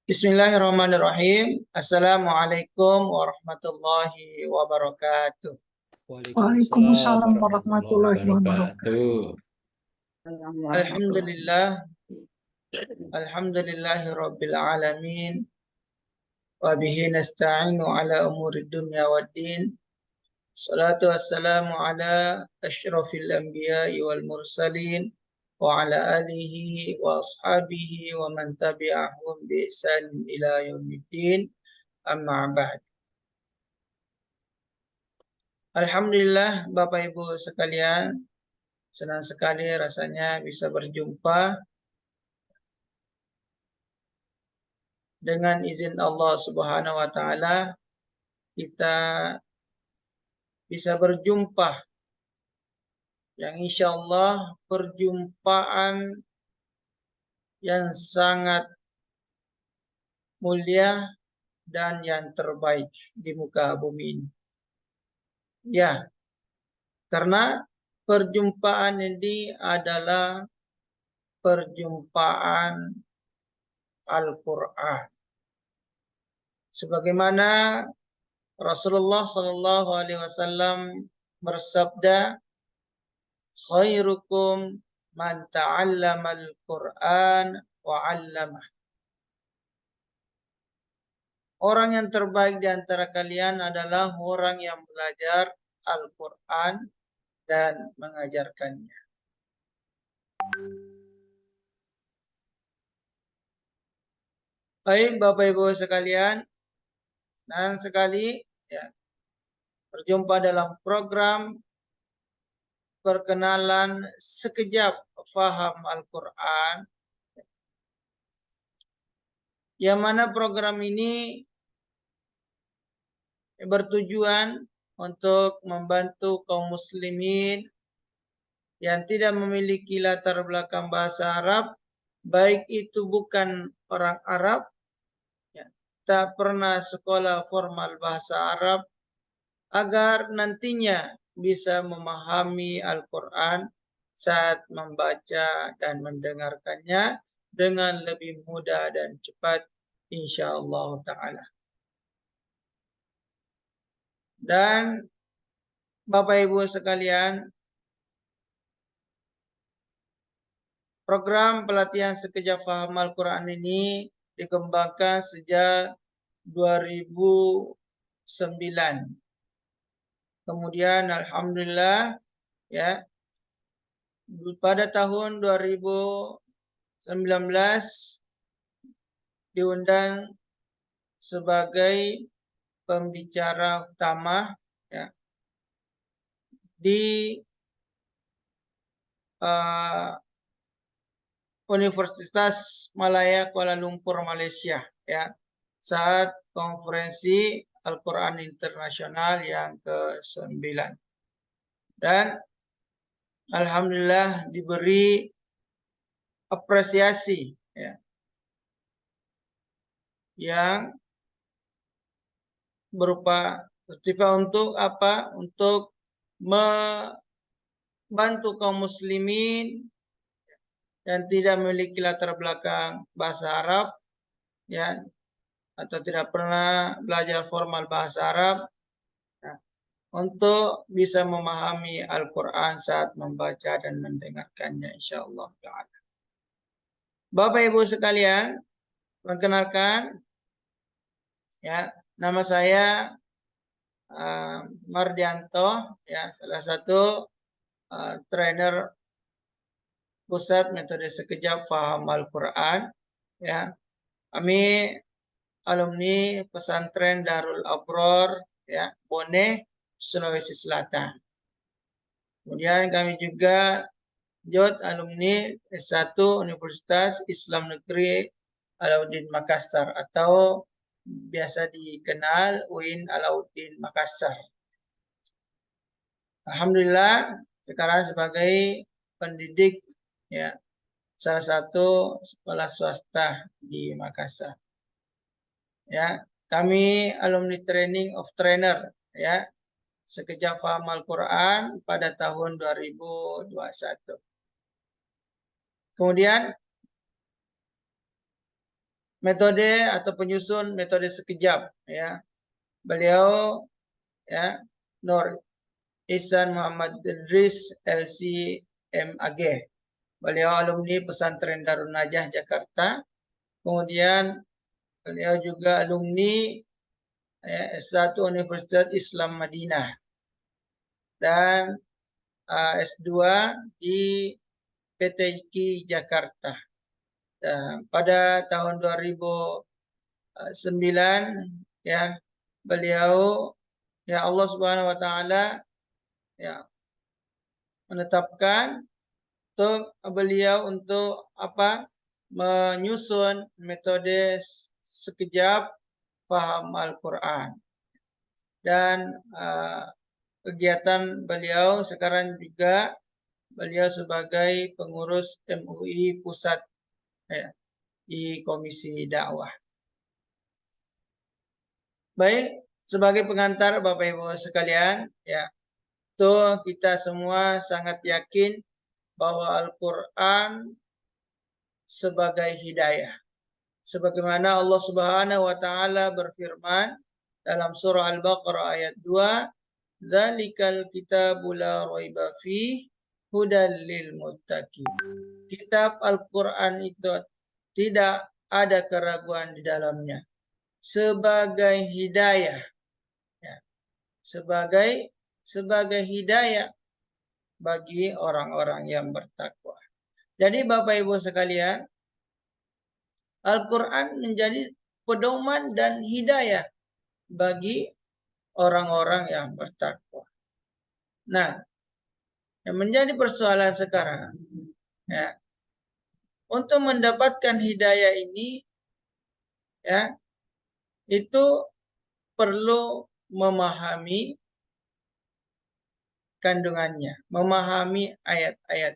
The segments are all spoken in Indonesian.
Bismillahirrahmanirrahim. Assalamualaikum warahmatullahi wabarakatuh. Waalaikumsalam warahmatullahi wabarakatuh. Alhamdulillah, alhamdulillahirabbil alamin. Wa bihi nasta'inu ala umuri dunya waddin. Salatu wassalamu ala asyrafil anbiya'i wal mursalin wa ala alihi wa ashabihi wa man tabi'ahum bi ihsan ila yaumiddin. Amma ba'd. Alhamdulillah Bapak Ibu sekalian, senang sekali rasanya bisa berjumpa dengan izin Allah Subhanahu wa taala. Kita bisa berjumpa yang insya Allah perjumpaan yang sangat mulia dan yang terbaik di muka bumi ini. Ya, karena perjumpaan ini adalah perjumpaan Al-Quran. Sebagaimana Rasulullah Shallallahu Alaihi Wasallam bersabda, "Khairukum man ta'allama al-Quran wa 'allamah." Orang yang terbaik di antara kalian adalah orang yang belajar Al-Quran dan mengajarkannya. Baik Bapak Ibu sekalian, dan sekali ya, berjumpa dalam program perkenalan sekejap faham Al-Quran, yang mana program ini bertujuan untuk membantu kaum muslimin yang tidak memiliki latar belakang bahasa Arab, baik itu bukan orang Arab, ya, tak pernah sekolah formal bahasa Arab, agar nantinya bisa memahami Al-Quran saat membaca dan mendengarkannya dengan lebih mudah dan cepat insyaallah ta'ala. Dan Bapak Ibu sekalian, program pelatihan sekejap faham Al-Quran ini dikembangkan sejak 2009. Kemudian alhamdulillah ya, pada tahun 2019 diundang sebagai pembicara utama ya, di Universitas Malaya Kuala Lumpur Malaysia ya, saat konferensi Al-Quran Internasional yang ke-9. Dan alhamdulillah diberi apresiasi ya, yang berupa sertifikat untuk apa? Untuk membantu kaum muslimin yang tidak memiliki latar belakang bahasa Arab ya, atau tidak pernah belajar formal bahasa Arab ya, untuk bisa memahami Al-Quran saat membaca dan mendengarkannya insyaallah ta'ala. Bapak Ibu sekalian, perkenalkan ya, nama saya Mardianto ya, salah satu trainer pusat metode sekejap faham Al-Quran ya. Kami alumni pesantren Darul Abror ya, Bone, Sulawesi Selatan. Kemudian kami juga alumni S1 Universitas Islam Negeri Alauddin Makassar atau biasa dikenal UIN Alauddin Makassar. Alhamdulillah sekarang sebagai pendidik ya, salah satu sekolah swasta di Makassar. Ya, kami alumni training of trainer ya, sekejap faham Al-Quran pada tahun 2021. Kemudian metode atau penyusun metode sekejap, ya. Beliau, ya, Nur Ihsan Muhammad Idris LC.MAG. Beliau alumni Pesantren Darun Najah Jakarta. Kemudian beliau juga alumni S1 Universitas Islam Madinah dan S2 di PT IKI Jakarta. Pada tahun 2009, ya, beliau, ya, Allah Subhanahu wa taala, ya, menetapkan untuk beliau untuk apa? Menyusun metode sekejap paham Al-Qur'an. Dan kegiatan beliau sekarang juga beliau sebagai pengurus MUI Pusat, ya, di Komisi Dakwah. Baik, sebagai pengantar Bapak Ibu sekalian, ya, kita semua sangat yakin bahwa Al-Quran sebagai hidayah. Sebagaimana Allah Subhanahu wa taala berfirman dalam surah Al-Baqarah ayat 2, "Dzalikal kitabu la raiba fihi hudal lil muttaqin." Kitab Al-Quran itu tidak ada keraguan di dalamnya, sebagai hidayah, ya, sebagai hidayah bagi orang-orang yang bertakwa. Jadi Bapak Ibu sekalian, Al-Quran menjadi pedoman dan hidayah bagi orang-orang yang bertakwa. Nah, yang menjadi persoalan sekarang, ya, untuk mendapatkan hidayah ini, ya, itu perlu memahami kandungannya, memahami ayat-ayat.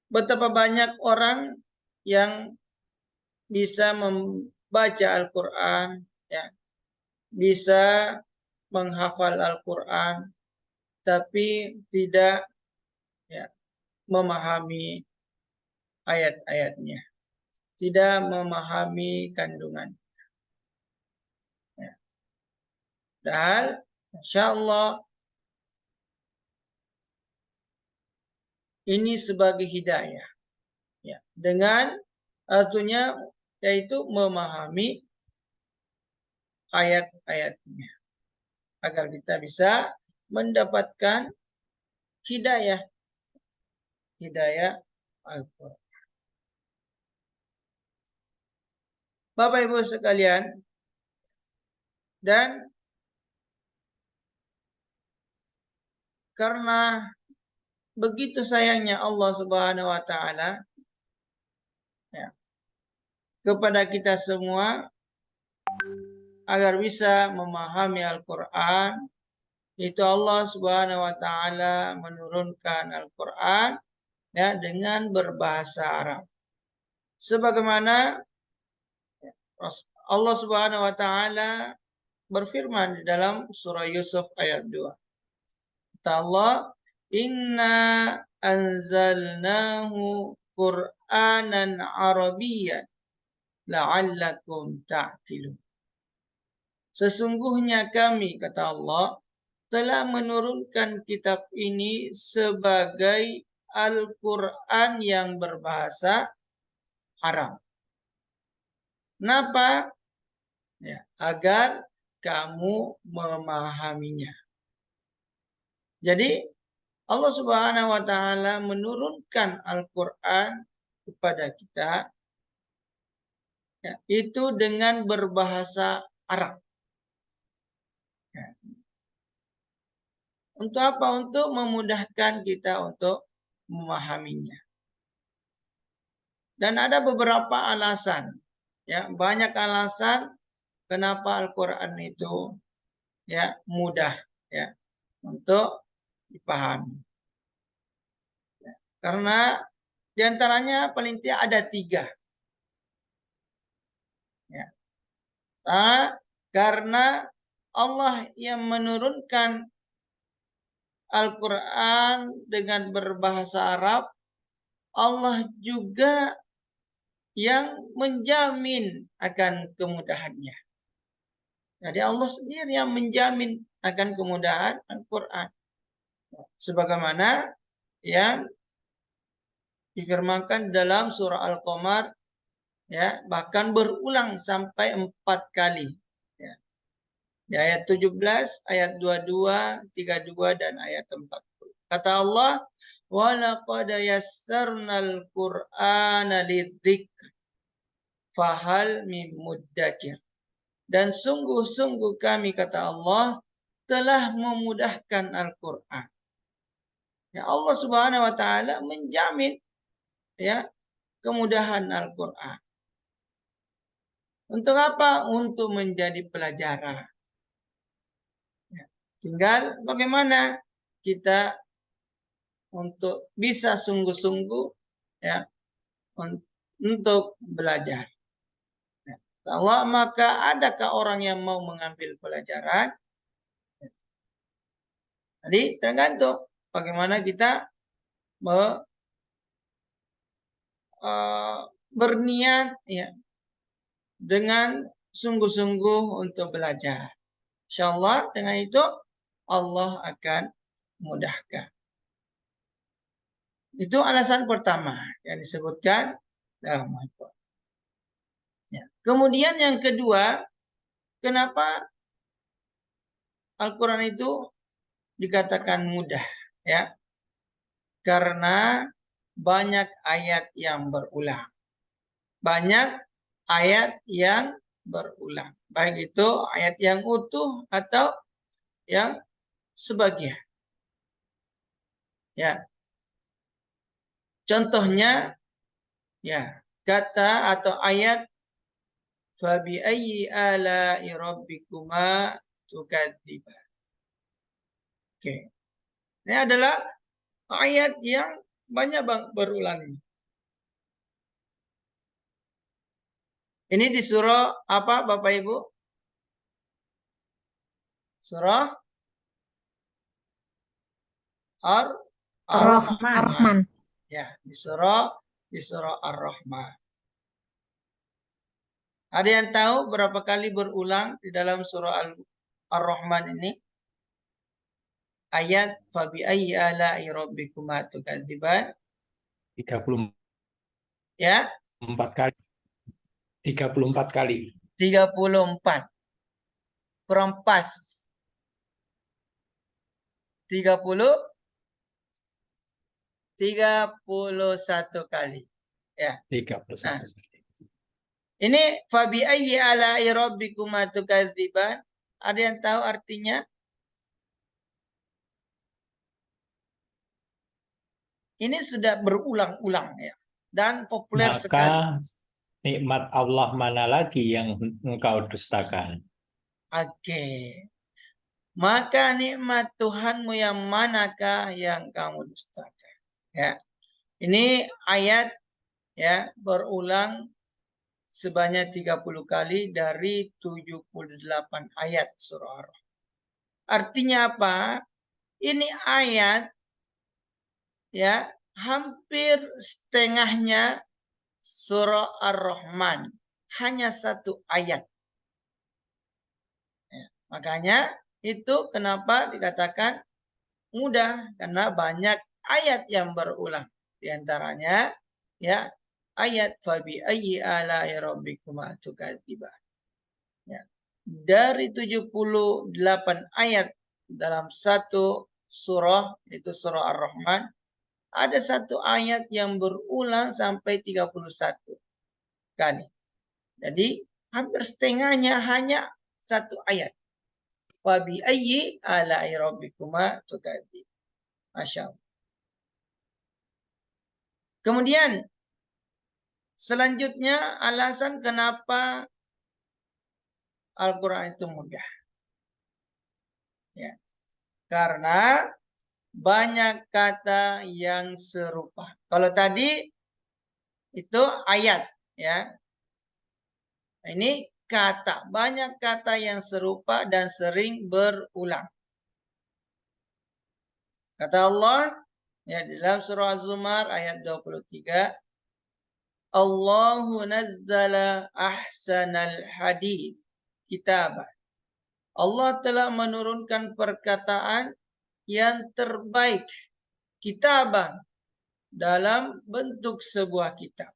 Betapa banyak orang yang bisa membaca Al-Quran, ya, bisa menghafal Al-Quran, tapi tidak, ya, memahami ayat-ayatnya, tidak memahami kandungan. Ya. Dan insya Allah ini sebagai hidayah, ya, dengan artinya yaitu memahami ayat-ayatnya agar kita bisa mendapatkan hidayah Al-Quran. Bapak Ibu sekalian, dan karena begitu sayangnya Allah Subhanahu wa taala, ya, kepada kita semua agar bisa memahami Al-Quran, itu Allah Subhanahu wa taala menurunkan Al-Quran, ya, dengan berbahasa Arab. Sebagaimana Allah Subhanahu wa taala berfirman di dalam surah Yusuf ayat 2. Kata Allah, "Inna anzalnahu Qur'anan Arabiyyan la'allakum ta'qilun." Sesungguhnya kami, kata Allah, telah menurunkan kitab ini sebagai Al-Quran yang berbahasa Arab. Kenapa? Ya, agar kamu memahaminya. Jadi Allah Subhanahu wa taala menurunkan Al-Quran kepada kita, ya, itu dengan berbahasa Arab. Ya. Untuk apa? Untuk memudahkan kita untuk memahaminya. Dan ada beberapa alasan, ya, banyak alasan kenapa Al-Quran itu, ya, mudah, ya, untuk dipahami. Ya, karena diantaranya paling tidak ada 3. Ya. Karena Allah yang menurunkan Al-Quran dengan berbahasa Arab, Allah juga yang menjamin akan kemudahannya. Jadi Allah sendiri yang menjamin akan kemudahan Al-Quran. Sebagaimana yang difirmankan dalam surah Al-Qamar, ya, bahkan berulang sampai 4 kali. Ya. Di ayat 17, ayat 22, 32, dan ayat 40. Kata Allah, وَلَقَدْ يَسَّرْنَا الْقُرْآنَ لِلذِّكْرِ فَهَلْ مِن مُدَّكِرٍ. Dan sungguh-sungguh kami, kata Allah, telah memudahkan Al-Quran. Ya, Allah Subhanahu wa Ta'ala menjamin, ya, kemudahan Al-Quran. Untuk apa? Untuk menjadi pelajaran. Ya. Tinggal bagaimana kita untuk bisa sungguh-sungguh, ya, untuk belajar. Ya. Allah, maka adakah orang yang mau mengambil pelajaran? Jadi tergantung bagaimana kita berniat, ya, dengan sungguh-sungguh untuk belajar. Insyaallah dengan itu Allah akan mudahkan. Itu alasan pertama yang disebutkan dalam Al-Quran. Ya. Kemudian yang kedua, kenapa Al-Quran itu dikatakan mudah? Ya, karena banyak ayat yang berulang. Banyak ayat yang berulang. Baik itu ayat yang utuh atau yang sebagian. Ya. Contohnya, ya, kata atau ayat fabi ayyi ala'i rabbikuma tukadziban. Oke. Ini adalah ayat yang banyak berulang. Ini di surah apa, Bapak Ibu? Surah Ar-Rahman. Ya, di surah Ar-Rahman. Ada yang tahu berapa kali berulang di dalam surah Ar-Rahman ini? Ayat fabi ayyi ala'i rabbikuma tukadziban. 34 Ya. kali. 34 kali. 34. Kurang pas. 31 kali. Ya. 31 Nah, kali. ini fabi ayyi ala'i rabbikuma tukadziban. Ada yang tahu artinya? Ini sudah berulang-ulang, ya, dan populer sekali. Maka nikmat Allah mana lagi yang engkau dustakan? Oke. Maka nikmat Tuhanmu yang manakah yang kamu dustakan? Ya. Ini ayat, ya, berulang sebanyak 30 kali dari 78 ayat surah Ar-Rahman. Artinya apa? Ini ayat, ya, hampir setengahnya surah Ar-Rahman. Hanya satu ayat. Ya, makanya itu kenapa dikatakan mudah, karena banyak ayat yang berulang. Di antaranya, ya, ayat fabi ayyi ala'i rabbikuma tukadziban. Ya. Dari 78 ayat dalam satu surah, yaitu surah Ar-Rahman, ada satu ayat yang berulang sampai 31 kali. Jadi hampir setengahnya hanya satu ayat. Fabi ayyi ala'i rabbikuma tukadziban. Masya Allah. Kemudian selanjutnya alasan kenapa Al-Quran itu mudah. Ya. Karena banyak kata yang serupa. Kalau tadi itu ayat, ya. Ini kata, banyak kata yang serupa dan sering berulang. Kata Allah, ya, di dalam surah Az-Zumar ayat 23, Allahu nazzala ahsanal hadith kitabah. Allah telah menurunkan perkataan yang terbaik, kitabah, dalam bentuk sebuah kitab.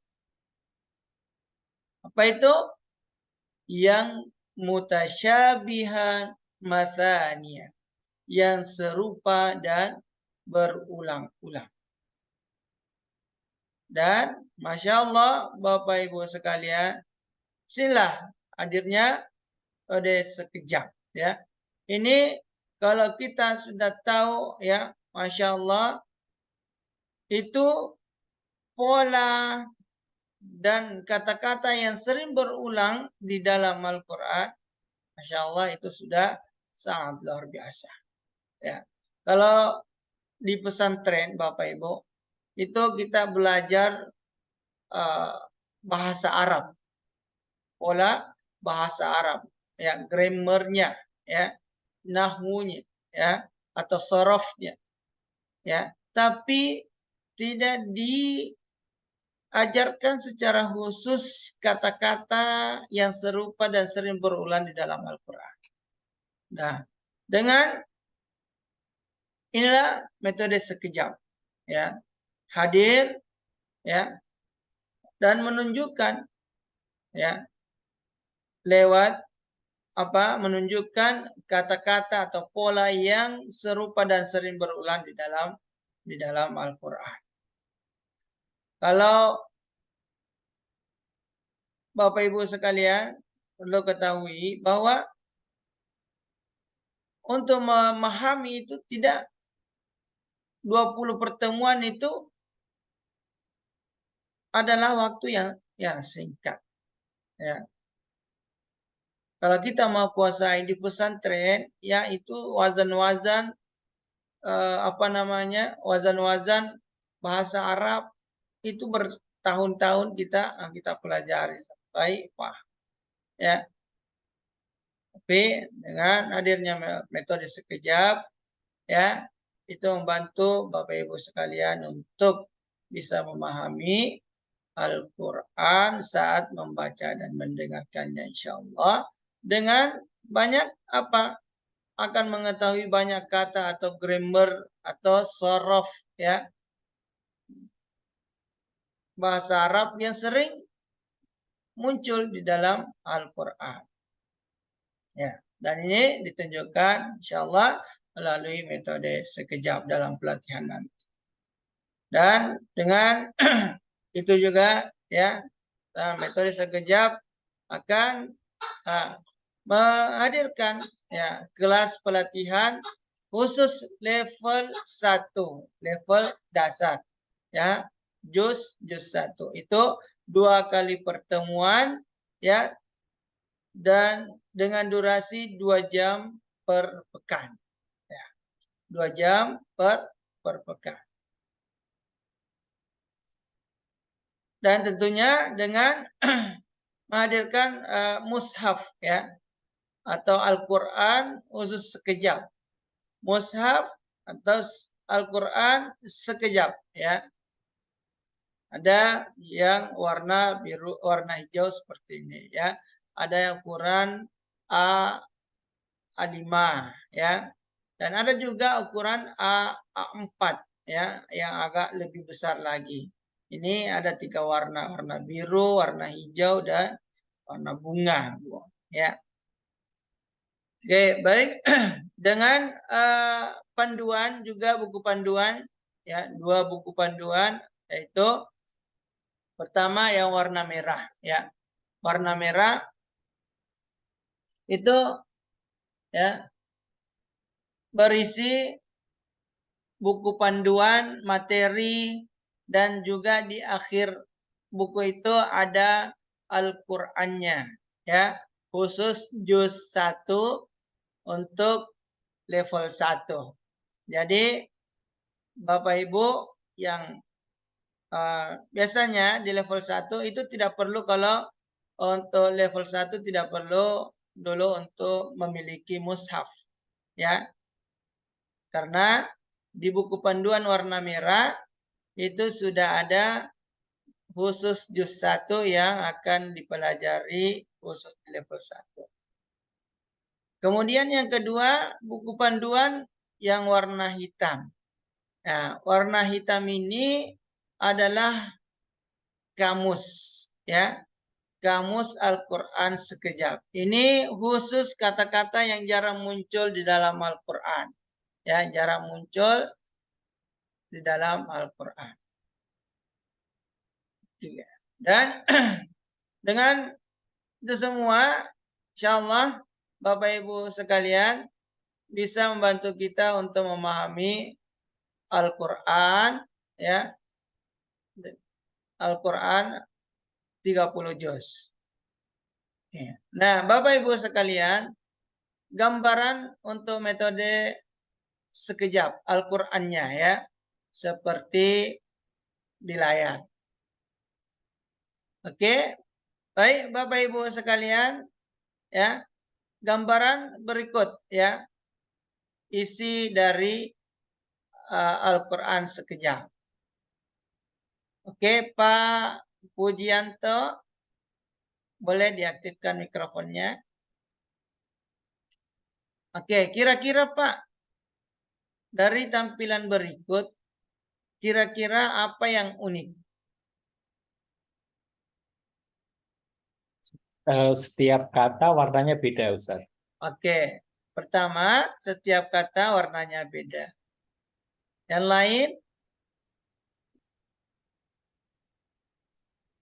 Apa itu? Yang mutasyabihan mathaniya, yang serupa dan berulang-ulang. Dan Masya Allah, Bapak Ibu sekalian, silah hadirnya ode sekejap, ya. Ini kalau kita sudah tahu, ya, Masya Allah, itu pola dan kata-kata yang sering berulang di dalam Al-Quran, Masya Allah, itu sudah sangat luar biasa, ya. Kalau di pesantren, Bapak Ibu, itu kita belajar bahasa Arab, pola bahasa Arab, ya, grammarnya, ya, nahwunya, ya, atau sorofnya, ya. Tapi tidak diajarkan secara khusus kata-kata yang serupa dan sering berulang di dalam Al-Quran. Nah, dengan inilah metode sekejap, ya, hadir, ya, dan menunjukkan, ya, lewat menunjukkan kata-kata atau pola yang serupa dan sering berulang di dalam Al-Quran. Kalau Bapak Ibu sekalian perlu ketahui bahwa untuk memahami itu tidak 20 pertemuan itu adalah waktu yang singkat, ya. Kalau kita mau kuasai di pesantren, ya, itu wazan-wazan wazan-wazan bahasa Arab itu bertahun-tahun kita pelajari sampai paham, ya. Tapi dengan hadirnya metode sekejap, ya, itu membantu Bapak Ibu sekalian untuk bisa memahami Al-Quran saat membaca dan mendengarkannya, insya Allah, dengan banyak akan mengetahui banyak kata atau grammar atau sorof, ya, bahasa Arab yang sering muncul di dalam Al-Quran, ya. Dan ini ditunjukkan insya Allah melalui metode sekejap dalam pelatihan nanti. Dan dengan itu juga, ya, metode sekejap akan menghadirkan, ya, kelas pelatihan khusus level 1, level dasar, ya, juz 1. Itu 2 kali pertemuan, ya, dan dengan durasi 2 jam per pekan, ya. 2 jam per pekan. Dan tentunya dengan menghadirkan mushaf, ya, atau Al-Quran khusus sekejap. Mushaf atau Al-Quran sekejap, ya. Ada yang warna biru, warna hijau seperti ini, ya. Ada yang ukuran A5, ya. Dan ada juga ukuran A4, ya, yang agak lebih besar lagi. Ini ada 3 warna, warna biru, warna hijau, dan warna bunga, ya. Oke, baik. Dengan panduan juga, buku panduan, ya, 2 buku panduan, yaitu pertama yang warna merah, ya. Warna merah itu, ya, berisi buku panduan, materi, dan juga di akhir buku itu ada Al-Qur'annya, ya, khusus juz 1 untuk level 1. Jadi Bapak Ibu yang biasanya di level 1 itu tidak perlu, kalau untuk level 1 tidak perlu dulu untuk memiliki mushaf, ya. Karena di buku panduan warna merah itu sudah ada khusus juz 1 yang akan dipelajari khusus di level 1. Kemudian yang kedua, buku panduan yang warna hitam. Nah, warna hitam ini adalah kamus, ya. Kamus Al-Quran sekejap. Ini khusus kata-kata yang jarang muncul di dalam Al-Quran. Ya, jarang muncul di dalam Al-Quran. Dan dengan itu semua, insyaallah Bapak Ibu sekalian bisa membantu kita untuk memahami Al-Quran, ya. Al-Quran 30 juz. Nah, Bapak Ibu sekalian, gambaran untuk metode sekejap Al-Qur'annya, ya. Seperti di layar. Oke. Baik, Bapak Ibu sekalian, ya. Gambaran berikut, ya. Isi dari Al-Qur'an sekejap. Oke, Pak Pujianto, boleh diaktifkan mikrofonnya. Oke, kira-kira Pak, dari tampilan berikut, kira-kira apa yang unik? Setiap kata warnanya beda, Ustaz. Oke, pertama, setiap kata warnanya beda. Yang lain,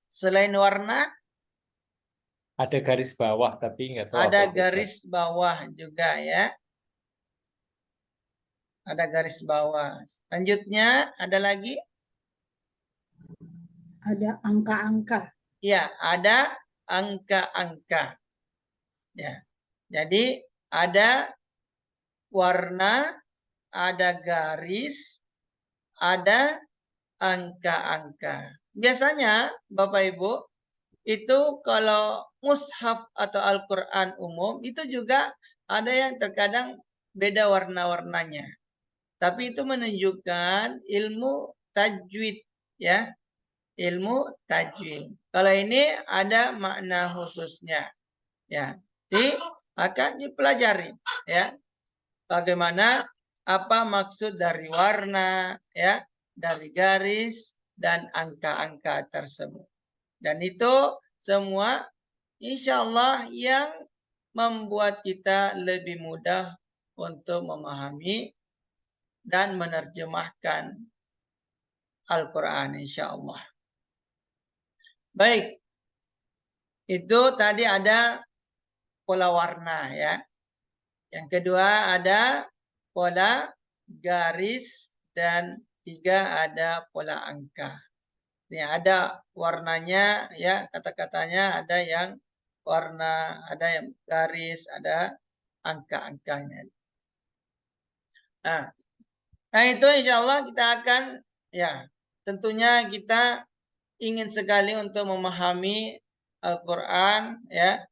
selain warna, Ada garis bawah, tapi nggak tahu ada apa itu, Ustaz. garis bawah juga, ya. Ada garis bawah. Selanjutnya, ada lagi? Ada angka-angka. Ya, ada angka-angka. Ya. Jadi, ada warna, ada garis, ada angka-angka. Biasanya, Bapak Ibu, itu kalau mushaf atau Al-Quran umum, itu juga ada yang terkadang beda warna-warnanya. Tapi itu menunjukkan ilmu tajwid, ya. Ilmu tajwid. Kalau ini ada makna khususnya, ya. Jadi akan dipelajari, ya. Bagaimana, apa maksud dari warna, ya, dari garis dan angka-angka tersebut. Dan itu semua insya Allah yang membuat kita lebih mudah untuk memahami dan menerjemahkan Al-Quran insya Allah. Baik, itu tadi ada pola warna, ya. Yang kedua ada pola garis dan tiga ada pola angka. Ini ada warnanya, ya, kata-katanya ada yang warna, ada yang garis, ada angka-angkanya. Nah, itu insya Allah kita akan, ya, tentunya kita ingin sekali untuk memahami Al-Quran, ya,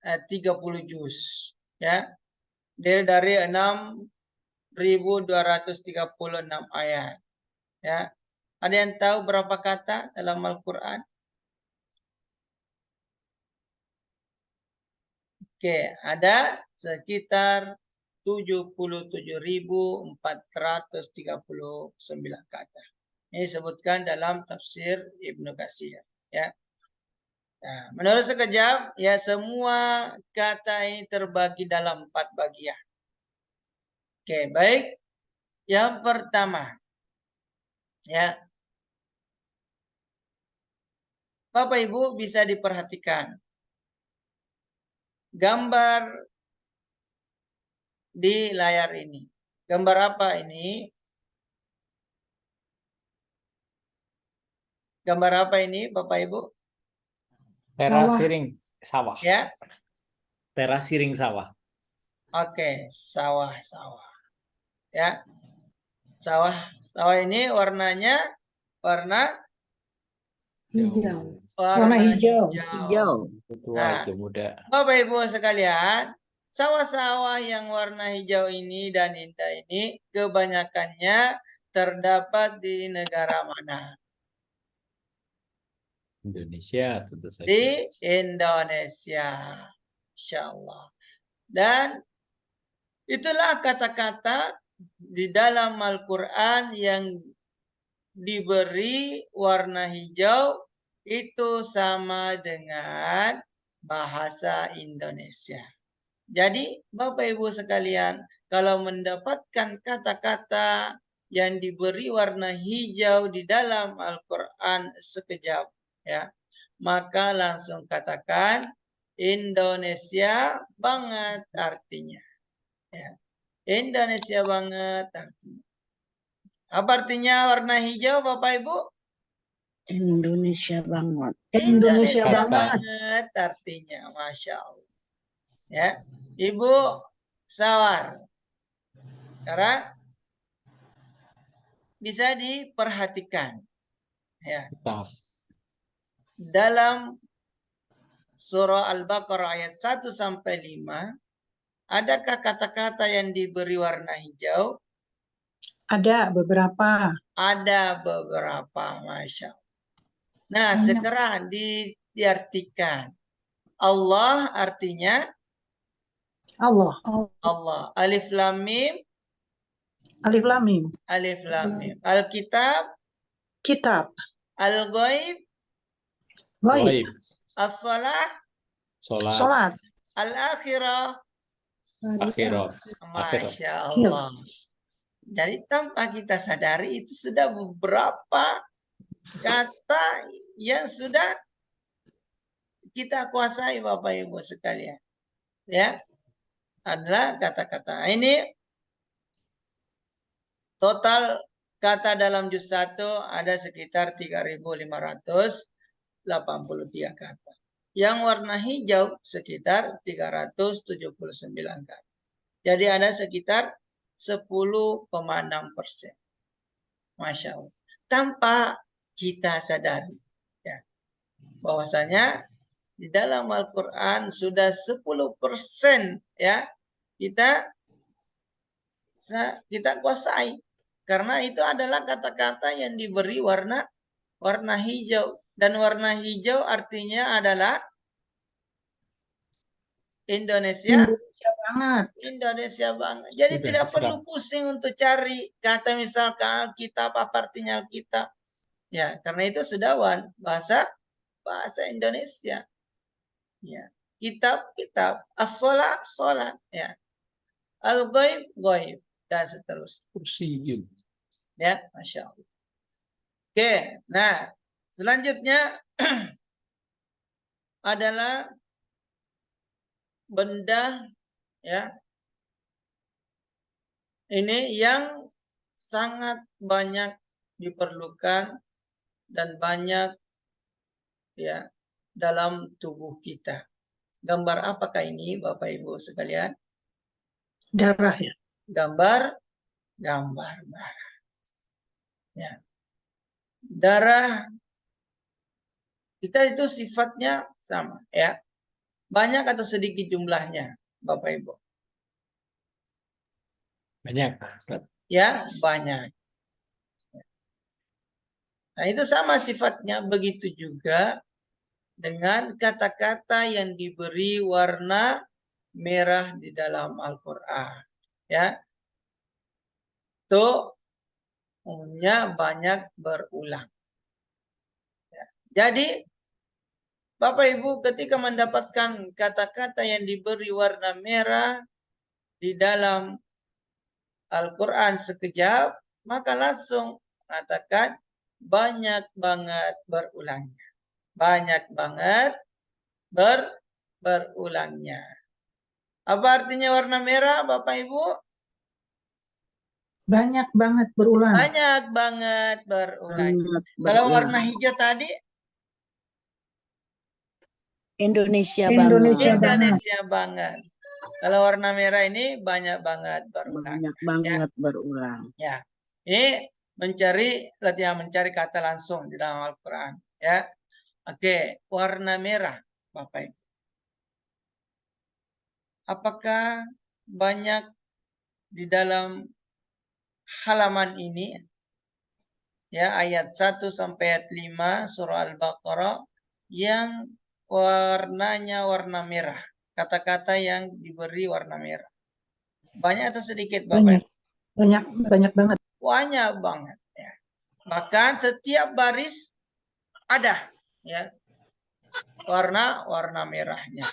30 juz, ya, dari 6.236 ayat, ya. Ada yang tahu berapa kata dalam Al-Quran? Oke, ada sekitar 77.439 kata. Ini disebutkan dalam tafsir Ibnu Katsir, ya. Nah, menurut sekejap, ya, semua kata ini terbagi dalam 4 bagian. Oke, baik. Yang pertama, ya, Bapak Ibu bisa diperhatikan gambar di layar ini. Gambar apa ini? Gambar apa ini, Bapak Ibu? Teras siring sawah. Ya. Teras siring sawah. Oke, sawah-sawah. Ya. Sawah ini warnanya warna Hijau. warna hijau. Tua hijau muda. Bapak Ibu sekalian, sawah-sawah yang warna hijau ini dan indah ini kebanyakannya terdapat di negara mana? Indonesia tentu saja. Di Indonesia. Insya Allah. Dan itulah kata-kata di dalam Al-Quran yang diberi warna hijau itu sama dengan bahasa Indonesia. Jadi Bapak Ibu sekalian, kalau mendapatkan kata-kata yang diberi warna hijau di dalam Al-Quran sekejap, ya, maka langsung katakan Indonesia banget artinya. Ya. Indonesia banget artinya. Apa artinya warna hijau Bapak Ibu? Indonesia banget. Indonesia banget. banget artinya. Masya Allah. Ya, Ibu Sawar. Sekarang bisa diperhatikan. Ya. Dalam surah Al-Baqarah ayat 1 sampai 5, adakah kata-kata yang diberi warna hijau? Ada beberapa. Ada beberapa, Masya Allah. Nah, sekarang diartikan. Allah artinya Allah. Allah. Alif Lam Mim. Alif Lam Mim. Alif Lam Mim. Alkitab. Kitab. Al-Ghaib. Ghaib. As-Salah. Salat. Al-Akhirah. Akhirat. Masya Allah. Jadi tanpa kita sadari itu sudah beberapa kata yang sudah kita kuasai Bapak Ibu sekalian. Ya. Adalah kata-kata. Ini total kata dalam juz 1 ada sekitar 3.583 kata. Yang warna hijau sekitar 379 kata. Jadi ada sekitar 10,6%. Masya Allah. Tanpa kita sadari. Ya, bahwasanya di dalam Al-Quran sudah 10% ya kita kuasai. Karena itu adalah kata-kata yang diberi warna hijau. Dan warna hijau artinya adalah Indonesia banget. Indonesia banget. Jadi Sudah tidak diserap. perlu pusing untuk cari kata misalkan Alkitab, apa artinya Alkitab. Ya, karena itu sudah bahasa Indonesia. Ya. Kitab, as-shalah, salat, ya. Al-ghaib, ghaib, dan seterusnya. Kursiyun. Ya, Masya Allah. Oke, nah selanjutnya adalah benda ya ini yang sangat banyak diperlukan dan banyak ya dalam tubuh kita. Gambar apakah ini Bapak Ibu sekalian? Darah ya. Gambar darah. Ya. Darah kita itu sifatnya sama ya. Banyak atau sedikit jumlahnya Bapak Ibu? Banyak. Ya, banyak. Nah, itu sama sifatnya, begitu juga dengan kata-kata yang diberi warna merah di dalam Al-Quran. Ya, itu umumnya banyak berulang. Ya. Jadi, Bapak Ibu ketika mendapatkan kata-kata yang diberi warna merah di dalam Al-Quran sekejap, maka langsung katakan banyak banget berulangnya. Banyak banget berulangnya. Apa artinya warna merah Bapak Ibu? Banyak banget berulang. Banyak banget berulang. Kalau warna hijau tadi? Indonesia banget. Kalau warna merah ini banyak banget berulang. Banyak banget berulang. Ya. Ini latihan mencari kata langsung di dalam Al-Quran. Ya. Oke, warna merah Bapak Ibu. Apakah banyak di dalam halaman ini ya ayat 1 sampai ayat 5 surah Al-Baqarah yang warnanya warna merah. Kata-kata yang diberi warna merah. Banyak atau sedikit Bapak? Banyak banget. Banyak banget. Ya. Bahkan setiap baris ada ya warna merahnya.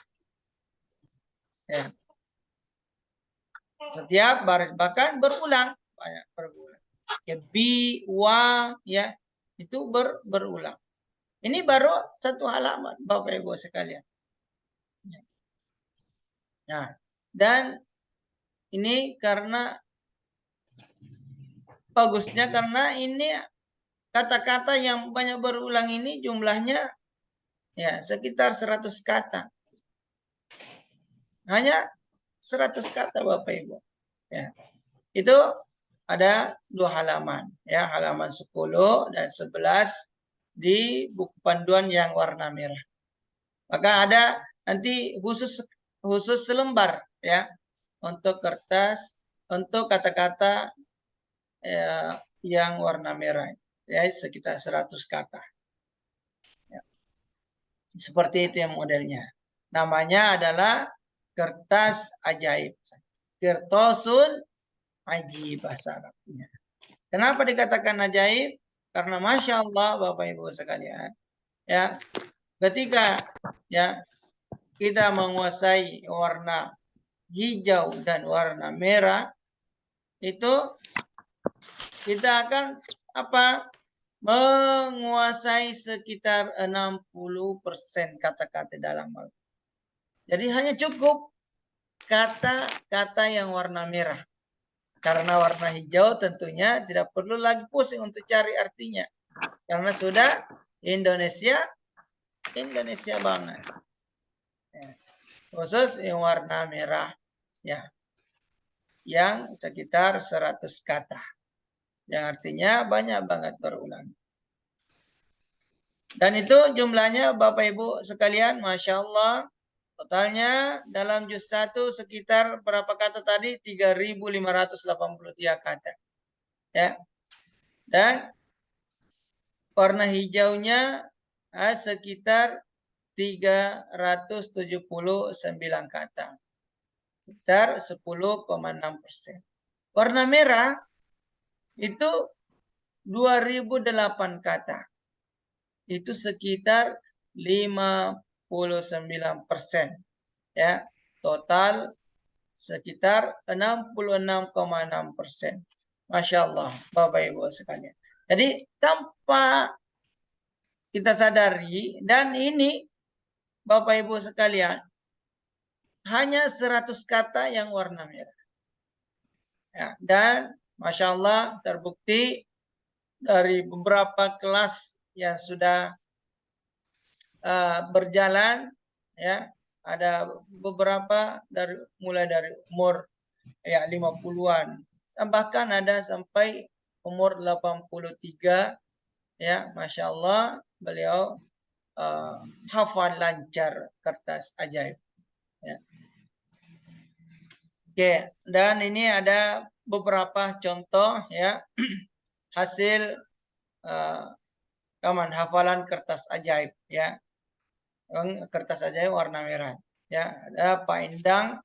Ya. Setiap baris bahkan berulang, banyak berulang. Ya, bi, wa, ya itu berulang. Ini baru satu halaman Bapak Ibu sekalian. Ya. Nah, dan ini karena bagusnya karena ini kata-kata yang banyak berulang ini jumlahnya ya sekitar 100 kata. Hanya 100 kata Bapak Ibu. Ya. Itu ada 2 halaman, ya, halaman 10 dan 11 di buku panduan yang warna merah. Maka ada nanti khusus selembar ya untuk kertas untuk kata-kata ya, yang warna merah, ya sekitar 100 kata. Ya. Seperti itu yang modelnya. Namanya adalah kertas ajaib. Kertosun ajib bahasa Arabnya. Kenapa dikatakan ajaib? Karena Masya Allah Bapak Ibu sekalian, ya ketika ya kita menguasai warna hijau dan warna merah, itu kita akan menguasai sekitar 60% kata-kata dalam Al-Quran. Jadi hanya cukup kata-kata yang warna merah. Karena warna hijau tentunya tidak perlu lagi pusing untuk cari artinya. Karena sudah Indonesia banget. Ya. Khusus yang warna merah. Ya. Yang sekitar 100 kata. Yang artinya banyak banget berulang. Dan itu jumlahnya Bapak Ibu sekalian, Masya Allah. Totalnya dalam juz 1 sekitar berapa kata tadi? 3.583 kata. Ya. Dan warna hijaunya sekitar 379 kata. Sekitar 10,6%. Warna merah itu 2008 kata. Itu sekitar 59%. Ya, total sekitar 66,6%. Masya Allah, Bapak Ibu sekalian. Jadi tanpa kita sadari, dan ini Bapak Ibu sekalian, hanya 100 kata yang warna merah. Ya, dan Masya Allah terbukti dari beberapa kelas yang sudah berjalan, ya ada beberapa mulai dari umur ya 50-an, bahkan ada sampai umur 83, ya Masya Allah beliau hafal lancar kertas ajaib. Ya. Oke, dan ini ada beberapa contoh ya hasil hafalan kertas ajaib ya. Kertas ajaib warna merah. Ya, ada Pak Endang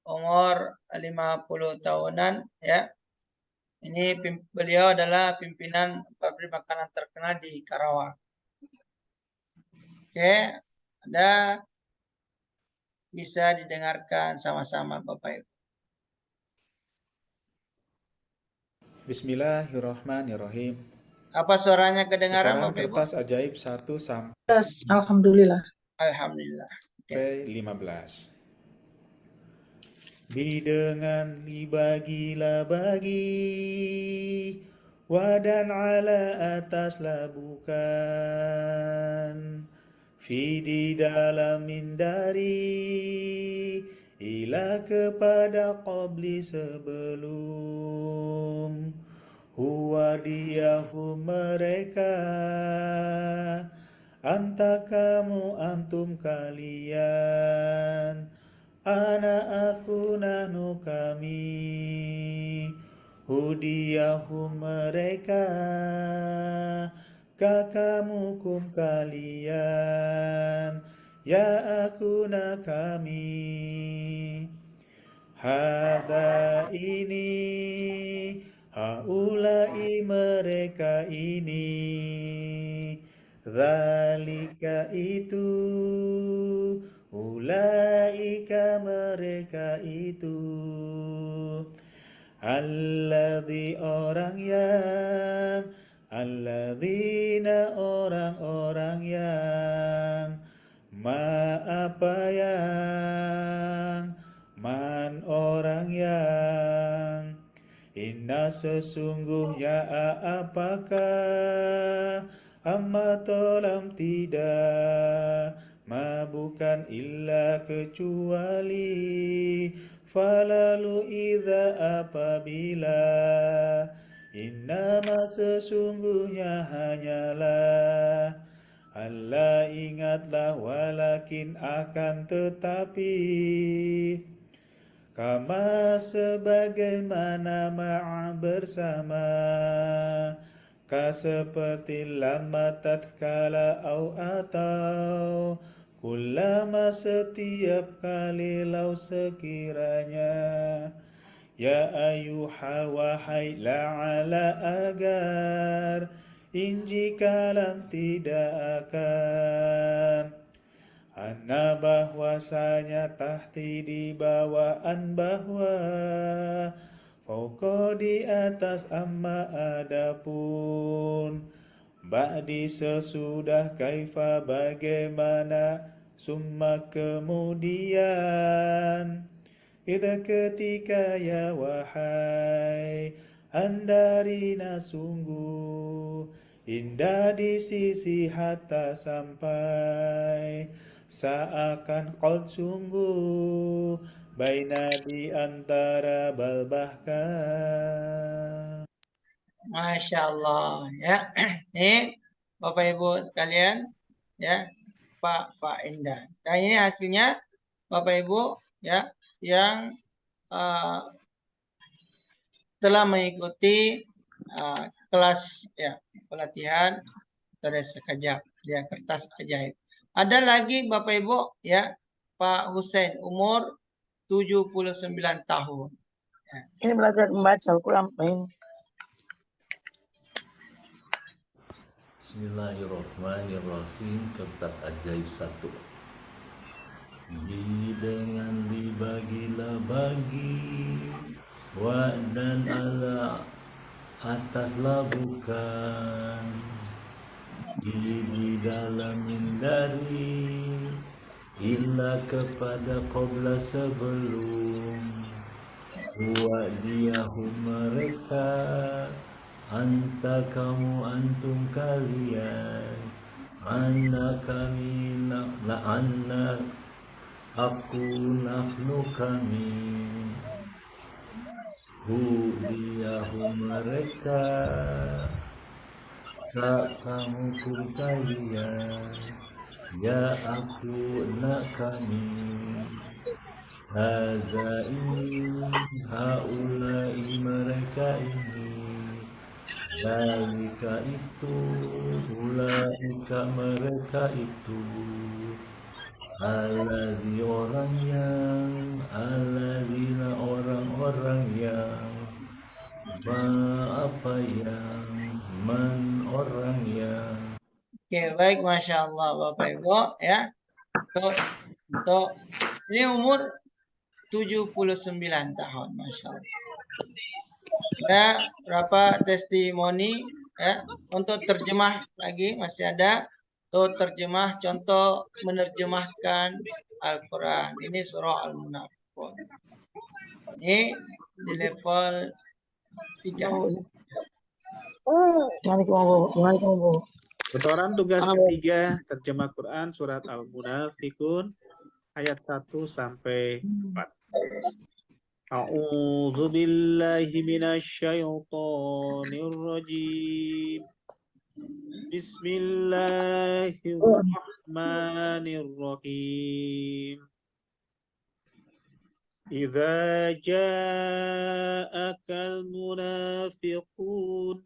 umur 50 tahunan ya. Ini beliau adalah pimpinan pabrik makanan terkenal di Karawang. Oke, ada bisa didengarkan sama-sama Bapak Ibu. Bismillahirrahmanirrahim. Apa suaranya kedengaran Sekarang Bapak Ibu? kertas ajaib 1 sampai Alhamdulillah. Alhamdulillah. Okay. 15. Bidengan dibagilah bagi, wadan ala ataslah bukan, fi di dalamin dari, ila kepada qabli sebelum, huwa diyahu mereka, anta kamu antum kalian, ana aku nahnu kami, hudiyahu mereka, kakamukum kalian, ya akuna kami. Hada ini, haulai mereka ini, zalika itu, ulaika mereka itu. Alladzi orang yang, alladzina orang-orang yang, ma apa yang, man orang yang, inna sesungguhnya apakah, amma tolam tidak, ma bukan illa kecuali, falalu idza apabila, innama sesungguhnya hanyalah, Allah ingatlah walakin akan tetapi, kama sebagaimana ma'a bersama, ka seperti lama tatkala au atau, kullama setiap kali lau sekiranya, ya ayuha wahai la'ala agar, injikalan tidak akan, anna bahwasanya tahti di bawaan bahwa, fauqa di atas amma adapun, ba'di sesudah kaifa bagaimana, summa kemudian, idza ketika ya wahai, andarina sungguh, indah di sisi hatta sampai, seakan qad sungguh, baina di antara bal bahkan. Masya Allah ya. Ini Bapak Ibu sekalian ya, Pak Indah. Nah ini hasilnya Bapak Ibu ya yang telah mengikuti kelas ya pelatihan tulis sekejap ya kertas ajaib. Ada lagi Bapak Ibu ya Pak Hussein umur 79 tahun. Ya. Ini belajar membaca Al-Quran. Bismillahirrahmanirrahim. Kertas ajaib 1. Dengan dibagilah bagi, wa dan ala ataslah bukan, di dalam dari, illa kepada qabla sebelum, wa diahum mereka, anta kamu antum kalian, anna kami anna aku nahnu kami, hu diahum mereka, sa kamu pun kalian, ya aku nak kami, hadza ini, haulai mereka ini, zalika itu, ulaika mereka itu, alladzi orang yang, alladzina orang-orang yang, ma apa yang, man orang yang. Oke baik Masya Allah Bapak Ibu ya. Untuk ini umur 79 tahun Masya Allah. Ada berapa testimoni ya untuk terjemah lagi masih ada. Untuk terjemah contoh menerjemahkan Al-Quran. Ini surah Al-Munafiqun. Ini di level 3. Setoran tugas ketiga terjemah Quran surat Al-Munafiqun ayat 1 sampai 4. A'udzu billahi minasyaitonir rajim. Bismillahirrahmanirrahim. Idza ja'akal munafiqun,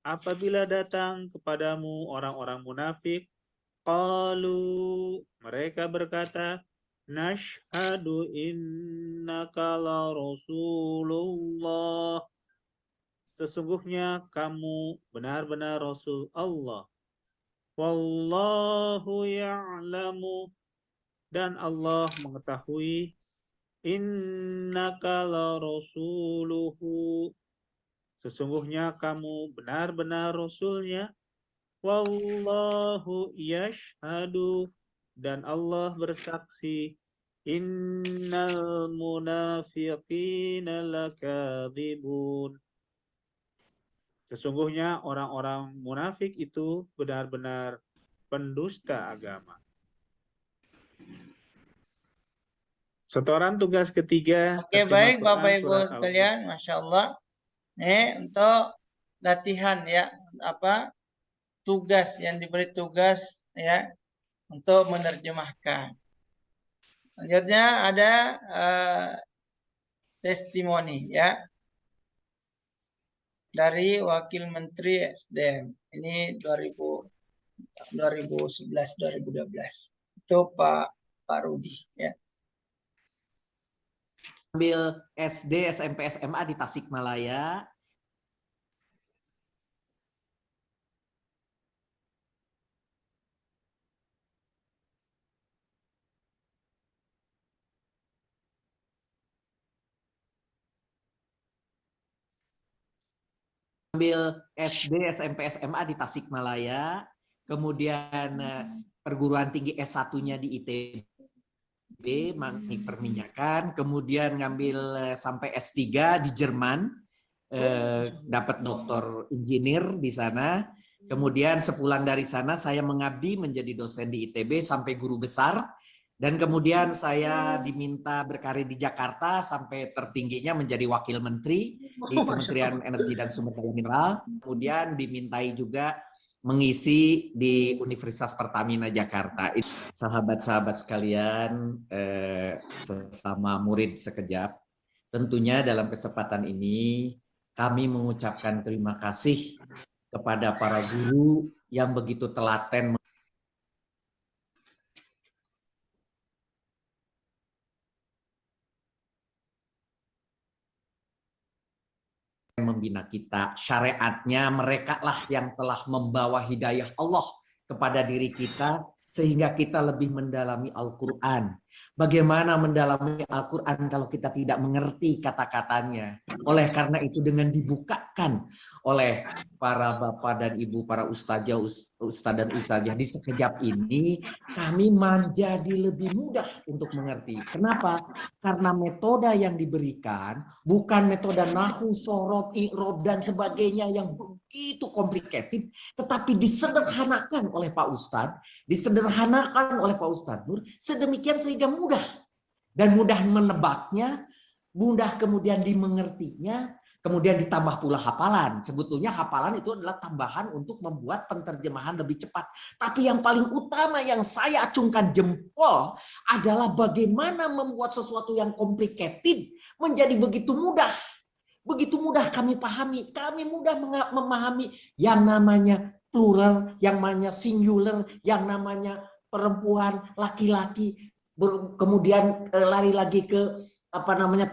apabila datang kepadamu orang-orang munafik, qalu, mereka berkata, nashhadu innaka la rasulullah, sesungguhnya kamu benar-benar Rasul Allah. Wallahu ya'lamu, dan Allah mengetahui, innaka la rasuluhu, sesungguhnya kamu benar-benar Rasulnya. Wallahu yashhadu, dan Allah bersaksi, innal munafiqina lakadzibun, sesungguhnya orang-orang munafik itu benar-benar pendusta agama. Setoran tugas ketiga. Oke, baik terjemah Bapak Quran Ibu surat sekalian, Masya Allah. Untuk latihan ya, tugas yang diberi tugas ya untuk menerjemahkan. Selanjutnya ada testimoni ya dari Wakil Menteri SDM. Ini 2011-2012. Itu Pak Rudi ya. Ambil SD, SMP, SMA di Tasikmalaya. Ambil SD, SMP, SMA di Tasikmalaya. Kemudian perguruan tinggi S1-nya di ITB, perminyakan, kemudian ngambil sampai S3 di Jerman, dapat doktor engineer di sana. Kemudian sepulang dari sana saya mengabdi menjadi dosen di ITB sampai guru besar, dan kemudian saya diminta berkarir di Jakarta sampai tertingginya menjadi wakil menteri di Kementerian Energi dan Sumber Daya Mineral. Kemudian dimintai juga mengisi di Universitas Pertamina Jakarta. Sahabat-sahabat sekalian, sesama murid sekejap, tentunya dalam kesempatan ini kami mengucapkan terima kasih kepada para guru yang begitu telaten membina kita. Syariatnya mereka lah yang telah membawa hidayah Allah kepada diri kita sehingga kita lebih mendalami Al-Quran. Bagaimana mendalami Al-Quran kalau kita tidak mengerti kata-katanya? Oleh karena itu dengan dibukakan oleh para bapak dan ibu, para ustazah dan ustazah di sekejap ini, kami menjadi lebih mudah untuk mengerti. Kenapa? Karena metode yang diberikan bukan metode nahu, sorob, i'rob, dan sebagainya yang begitu komplikatif, tetapi disederhanakan oleh Pak Ustadz, disederhanakan oleh Pak Ustadz Nur, sedemikian sehingga mudah. Dan mudah menebaknya, mudah kemudian dimengertinya, kemudian ditambah pula hafalan. Sebetulnya hafalan itu adalah tambahan untuk membuat penterjemahan lebih cepat. Tapi yang paling utama yang saya acungkan jempol adalah bagaimana membuat sesuatu yang complicated menjadi begitu mudah. Begitu mudah kami pahami. Kami mudah memahami yang namanya plural, yang namanya singular, yang namanya perempuan, laki-laki, kemudian lari lagi ke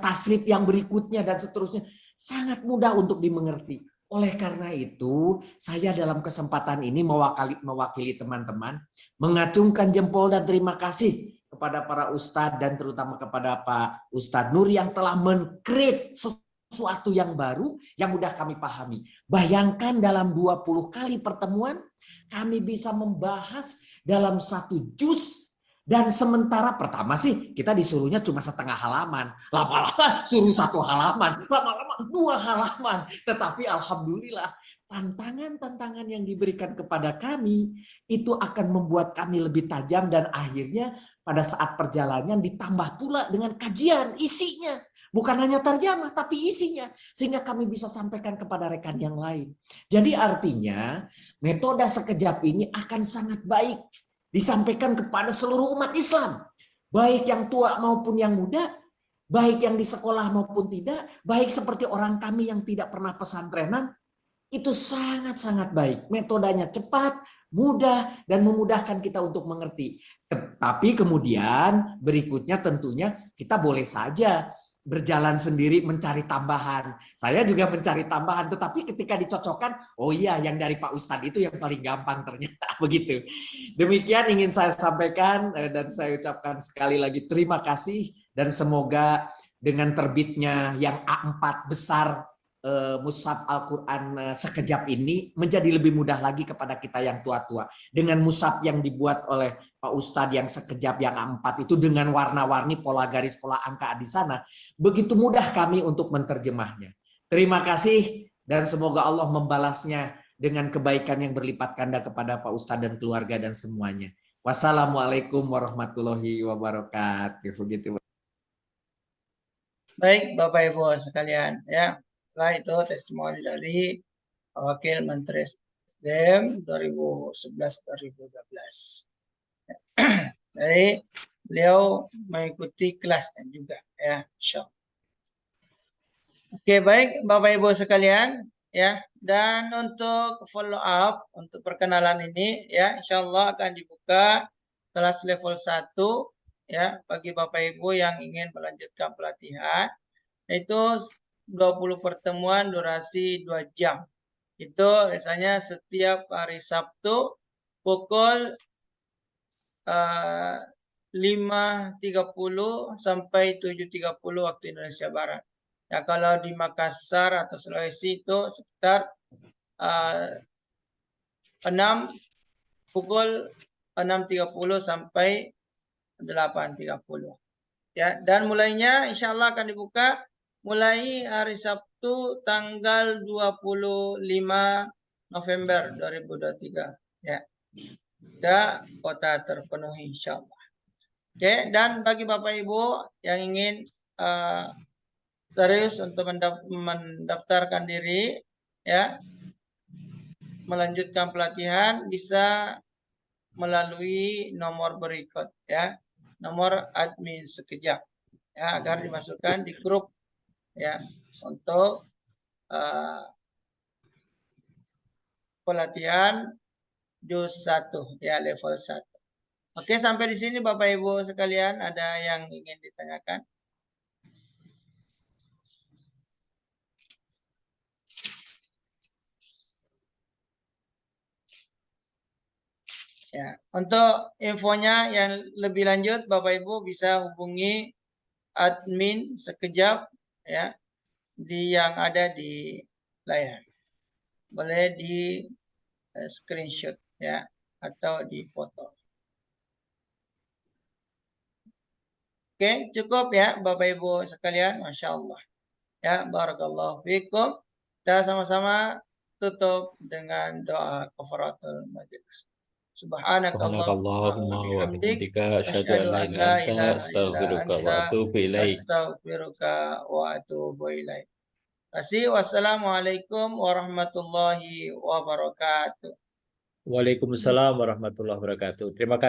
tasrif yang berikutnya dan seterusnya. Sangat mudah untuk dimengerti. Oleh karena itu, saya dalam kesempatan ini mewakili teman-teman mengacungkan jempol dan terima kasih kepada para ustadz dan terutama kepada Pak Ustadz Nur yang telah men-create sesuatu yang baru yang mudah kami pahami. Bayangkan dalam 20 kali pertemuan kami bisa membahas dalam satu juz. Dan sementara pertama sih kita disuruhnya cuma setengah halaman, lama-lama suruh 1 halaman, lama-lama 2 halaman. Tetapi alhamdulillah tantangan-tantangan yang diberikan kepada kami itu akan membuat kami lebih tajam dan akhirnya pada saat perjalanan ditambah pula dengan kajian isinya. Bukan hanya terjemah tapi isinya sehingga kami bisa sampaikan kepada rekan yang lain. Jadi artinya metode sekejap ini akan sangat baik disampaikan kepada seluruh umat Islam, baik yang tua maupun yang muda, baik yang di sekolah maupun tidak, baik seperti orang kami yang tidak pernah pesantrenan. Itu sangat-sangat baik. Metodenya cepat, mudah, dan memudahkan kita untuk mengerti. Tapi kemudian berikutnya tentunya kita boleh saja berjalan sendiri mencari tambahan. Saya juga mencari tambahan, tetapi ketika dicocokkan, oh iya yang dari Pak Ustadz itu yang paling gampang ternyata begitu. Demikian ingin saya sampaikan dan saya ucapkan sekali lagi terima kasih dan semoga dengan terbitnya yang A4 besar mushaf Al-Quran sekejap ini menjadi lebih mudah lagi kepada kita yang tua-tua. Dengan mushaf yang dibuat oleh Pak Ustadz yang sekejap yang A4 itu dengan warna-warni pola garis pola angka di sana, begitu mudah kami untuk menerjemahnya. Terima kasih dan semoga Allah membalasnya dengan kebaikan yang berlipat ganda kepada Pak Ustadz dan keluarga dan semuanya. Wassalamualaikum warahmatullahi wabarakatuh. Begitu. Baik Bapak Ibu sekalian, ya. Setelah itu testimoni dari Wakil Menteri SDM 2011-2012. Jadi beliau mengikuti kelasnya juga, ya, insyaallah. Oke, baik Bapak Ibu sekalian, ya. Dan untuk follow up, untuk perkenalan ini, ya, insyaallah akan dibuka kelas level 1, ya, bagi Bapak Ibu yang ingin melanjutkan pelatihan, yaitu 20 pertemuan durasi 2 jam. Itu biasanya setiap hari Sabtu pukul 5.30 sampai 7.30 waktu Indonesia Barat. Ya, kalau di Makassar atau Sulawesi itu sekitar pukul 6.30 sampai 8.30. Ya, dan mulainya insya Allah akan dibuka mulai hari Sabtu tanggal 25 November 2023. Ya. Sudah kota terpenuhi insya Allah. Oke, dan bagi Bapak Ibu yang ingin serius untuk mendaftarkan diri, ya, melanjutkan pelatihan bisa melalui nomor berikut, ya, nomor admin sekejap, ya, agar dimasukkan di grup, ya, untuk pelatihan juz 1, ya, level 1. Oke, sampai di sini Bapak Ibu sekalian, ada yang ingin ditanyakan? Ya, untuk infonya yang lebih lanjut Bapak Ibu bisa hubungi admin sekejap, ya, yang ada di layar. Boleh di screenshot, ya, atau di foto. Oke, cukup ya Bapak Ibu sekalian, Masya Allah. Ya, barakallahu fikum. Kita sama-sama tutup dengan doa kafaratul majelis. Subhanakallahumma wa bihamdik, asyhadu an la ilaha illa anta, astaghfiruka wa atubu ilaik. Wassalamualaikum warahmatullahi wabarakatuh. Waalaikumsalam warahmatullahi wabarakatuh. Terima kasih.